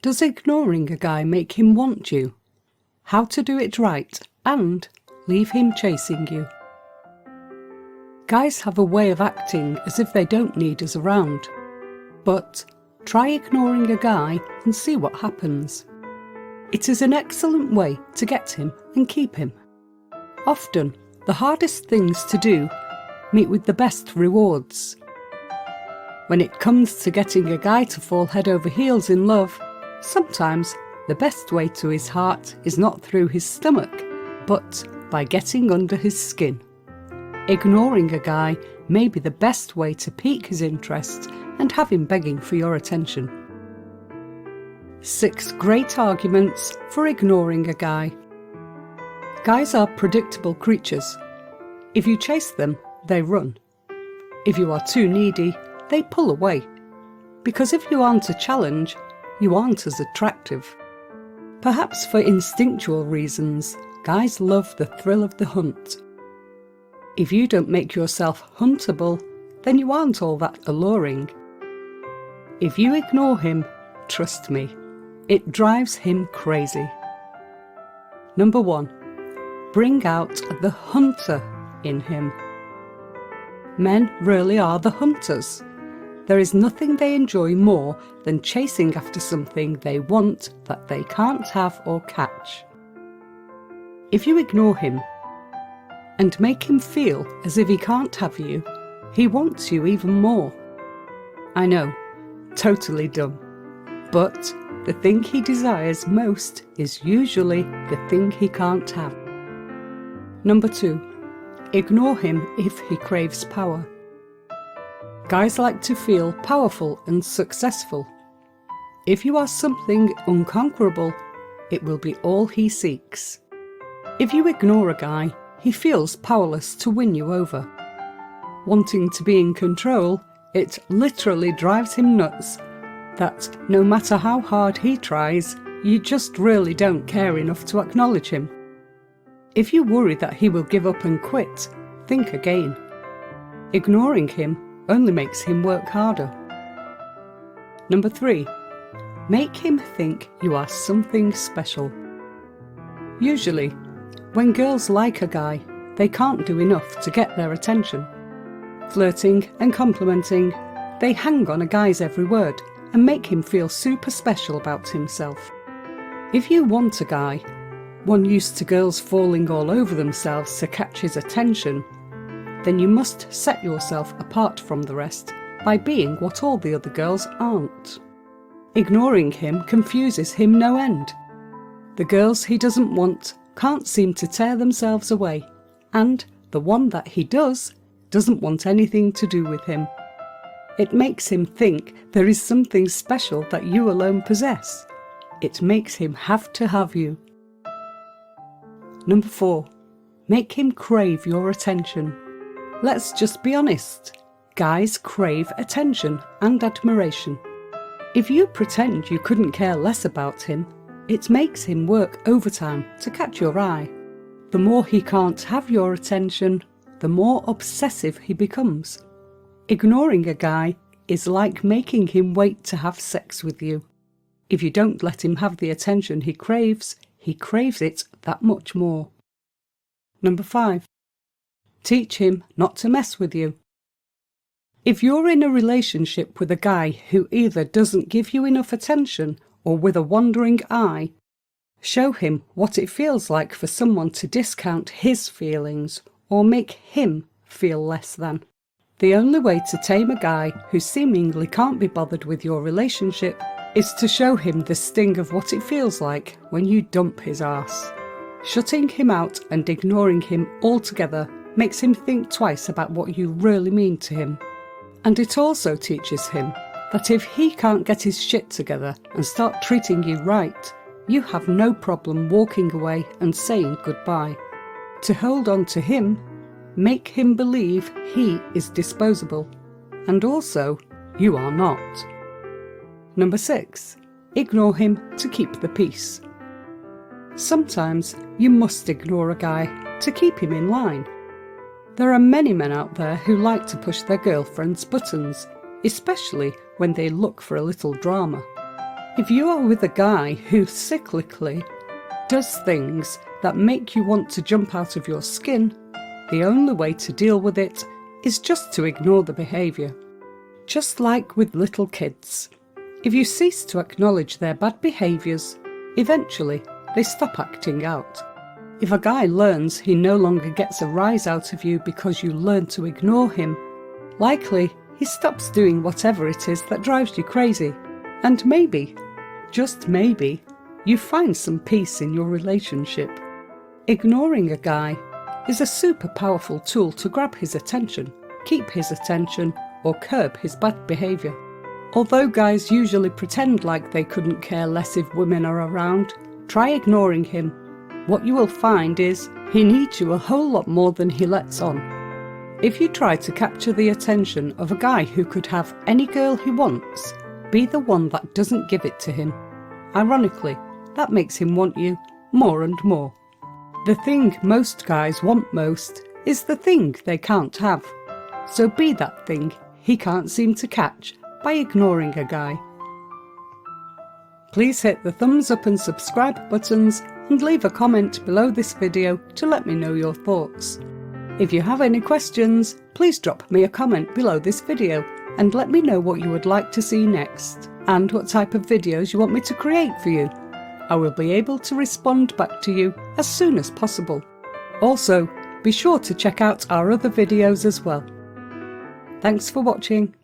Does ignoring a guy make him want you? How to do it right and leave him chasing you. Guys have a way of acting as if they don't need us around. But try ignoring a guy and see what happens. It is an excellent way to get him and keep him. Often, the hardest things to do meet with the best rewards. When it comes to getting a guy to fall head over heels in love, sometimes the best way to his heart is not through his stomach, but by getting under his skin. Ignoring a guy may be the best way to pique his interest and have him begging for your attention. 6 great arguments for ignoring a guy. Guys are predictable creatures. If you chase them, they run. If you are too needy, they pull away. Because if you aren't a challenge, you aren't as attractive. Perhaps for instinctual reasons, guys love the thrill of the hunt. If you don't make yourself huntable, then you aren't all that alluring. If you ignore him, trust me, it drives him crazy. Number 1. Bring out the hunter in him. Men really are the hunters. There is nothing they enjoy more than chasing after something they want that they can't have or catch. If you ignore him and make him feel as if he can't have you, he wants you even more. I know, totally dumb. But the thing he desires most is usually the thing he can't have. Number 2. Ignore him if he craves power. Guys like to feel powerful and successful. If you are something unconquerable, it will be all he seeks. If you ignore a guy, he feels powerless to win you over. Wanting to be in control, it literally drives him nuts that no matter how hard he tries, you just really don't care enough to acknowledge him. If you worry that he will give up and quit, think again. Ignoring him only makes him work harder. Number 3. Make him think you are something special. Usually, when girls like a guy, they can't do enough to get their attention. Flirting and complimenting, they hang on a guy's every word and make him feel super special about himself. If you want a guy, one used to girls falling all over themselves to catch his attention, then you must set yourself apart from the rest by being what all the other girls aren't. Ignoring him confuses him no end. The girls he doesn't want can't seem to tear themselves away, and the one that he doesn't want anything to do with him. It makes him think there is something special that you alone possess. It makes him have to have you. Number 4. Make him crave your attention. Let's just be honest. Guys crave attention and admiration. If you pretend you couldn't care less about him, it makes him work overtime to catch your eye. The more he can't have your attention, the more obsessive he becomes. Ignoring a guy is like making him wait to have sex with you. If you don't let him have the attention he craves it that much more. Number 5. Teach him not to mess with you. If you're in a relationship with a guy who either doesn't give you enough attention or with a wandering eye, show him what it feels like for someone to discount his feelings or make him feel less than. The only way to tame a guy who seemingly can't be bothered with your relationship is to show him the sting of what it feels like when you dump his ass. Shutting him out and ignoring him altogether makes him think twice about what you really mean to him. And it also teaches him that if he can't get his shit together and start treating you right, you have no problem walking away and saying goodbye. To hold on to him, make him believe he is disposable, and also you are not. Number 6. Ignore him to keep the peace. Sometimes you must ignore a guy to keep him in line. There are many men out there who like to push their girlfriend's buttons, especially when they look for a little drama. If you are with a guy who cyclically does things that make you want to jump out of your skin, the only way to deal with it is just to ignore the behaviour. Just like with little kids. If you cease to acknowledge their bad behaviours, eventually they stop acting out. If a guy learns he no longer gets a rise out of you because you learn to ignore him, likely he stops doing whatever it is that drives you crazy. And maybe, just maybe, you find some peace in your relationship. Ignoring a guy is a super powerful tool to grab his attention, keep his attention, or curb his bad behaviour. Although guys usually pretend like they couldn't care less if women are around, try ignoring him. What you will find is he needs you a whole lot more than he lets on. If you try to capture the attention of a guy who could have any girl he wants, be the one that doesn't give it to him. Ironically, that makes him want you more and more. The thing most guys want most is the thing they can't have. So be that thing he can't seem to catch by ignoring a guy. Please hit the thumbs up and subscribe buttons and leave a comment below this video to let me know your thoughts. If you have any questions, please drop me a comment below this video and let me know what you would like to see next and what type of videos you want me to create for you. I will be able to respond back to you as soon as possible. Also, be sure to check out our other videos as well. Thanks for watching.